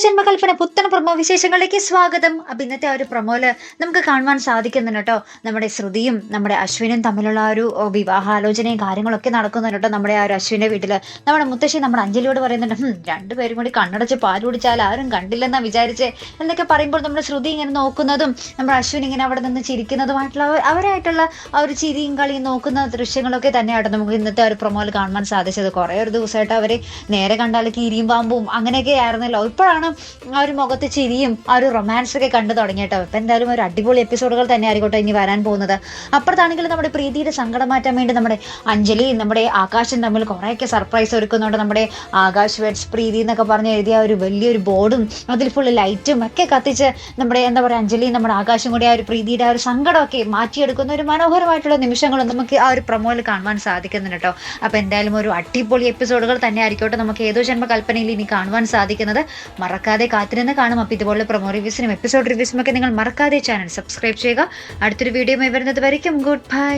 ജന്മകൽപ്പന പുത്തൻ പ്രൊമോ വിശേഷങ്ങളിലേക്ക് സ്വാഗതം. അപ്പൊ ഇന്നത്തെ ആ ഒരു പ്രൊമോയില് നമുക്ക് കാണുവാൻ സാധിക്കുന്നുണ്ട് കേട്ടോ, നമ്മുടെ ശ്രുതിയും നമ്മുടെ അശ്വിനും തമ്മിലുള്ള ആ ഒരു വിവാഹാലോചനയും കാര്യങ്ങളൊക്കെ നടക്കുന്നുണ്ട് കേട്ടോ. നമ്മുടെ ആ ഒരു അശ്വിന്റെ വീട്ടില് നമ്മുടെ മുത്തശ്ശി നമ്മുടെ അഞ്ജലിയോട് പറയുന്നുണ്ട്, രണ്ടുപേരും കൂടി കണ്ണടച്ച് പാല് കുടിച്ചാൽ ആരും കണ്ടില്ലെന്നാ വിചാരിച്ചേ എന്നൊക്കെ പറയുമ്പോൾ നമ്മുടെ ശ്രുതി ഇങ്ങനെ നോക്കുന്നതും നമ്മുടെ അശ്വിൻ ഇങ്ങനെ അവിടെ നിന്ന് ചിരിക്കുന്നതുമായിട്ടുള്ള അവരായിട്ടുള്ള ആ ഒരു ചിരിയും കളിയും നോക്കുന്ന ദൃശ്യങ്ങളൊക്കെ തന്നെയായിട്ട് നമുക്ക് ഇന്നത്തെ ഒരു പ്രൊമോയിൽ കാണുവാൻ സാധിച്ചത്. കുറെ ഒരു ദിവസമായിട്ട് അവര് നേരെ കണ്ടാൽ കീരിയും പാമ്പും അങ്ങനെയൊക്കെ ആയിരുന്നല്ലോ. ഇപ്പോഴാണ് ആ ഒരു മുഖത്ത് ചിരിയും ആ ഒരു റൊമാൻസ് ഒക്കെ കണ്ടു തുടങ്ങിയിട്ടോ. ഇപ്പൊ എന്തായാലും ഒരു അടിപൊളി എപ്പിസോഡുകൾ തന്നെ ആയിരിക്കട്ടെ ഇനി വരാൻ പോകുന്നത്. അപ്പുറത്താണെങ്കിൽ നമ്മുടെ പ്രീതിയുടെ സങ്കടം മാറ്റാൻ വേണ്ടി നമ്മുടെ അഞ്ജലിയും നമ്മുടെ ആകാശും തമ്മിൽ കുറേയൊക്കെ സർപ്രൈസ് ഒരുക്കുന്നുണ്ട്. നമ്മുടെ ആകാശ് വെഡ്സ് പ്രീതി എന്നൊക്കെ പറഞ്ഞ് എഴുതിയ ഒരു വലിയൊരു ബോർഡും അതിൽ ഫുള്ള് ലൈറ്റും ഒക്കെ കത്തിച്ച് നമ്മുടെ എന്താ പറയുക അഞ്ജലിയും നമ്മുടെ ആകാശും കൂടി ആ ഒരു പ്രീതിയുടെ ആ ഒരു സങ്കടമൊക്കെ മാറ്റിയെടുക്കുന്ന ഒരു മനോഹരമായിട്ടുള്ള നിമിഷങ്ങളും നമുക്ക് ആ ഒരു പ്രൊമോയിൽ കാണുവാൻ സാധിക്കുന്നുണ്ട് കേട്ടോ. അപ്പൊ എന്തായാലും ഒരു അടിപൊളി എപ്പിസോഡുകൾ തന്നെ ആയിരിക്കട്ടെ നമുക്ക് ഏതോ ജന്മ കൽപ്പനയിൽ ഇനി കാണുവാൻ സാധിക്കുന്നത്. മറക്കാതെ കാത്തിരുന്ന് കാണും. അപ്പോൾ ഇതുപോലെ പ്രൊമോ റിവ്യൂസിനും എപ്പിസോഡ് റിവ്യൂസിനും ഒക്കെ നിങ്ങൾ മറക്കാതെ ചാനൽ സബ്സ്ക്രൈബ് ചെയ്യുക. അടുത്തൊരു വീഡിയോ വരുന്നത് വരയ്ക്കും ഗുഡ് ബൈ.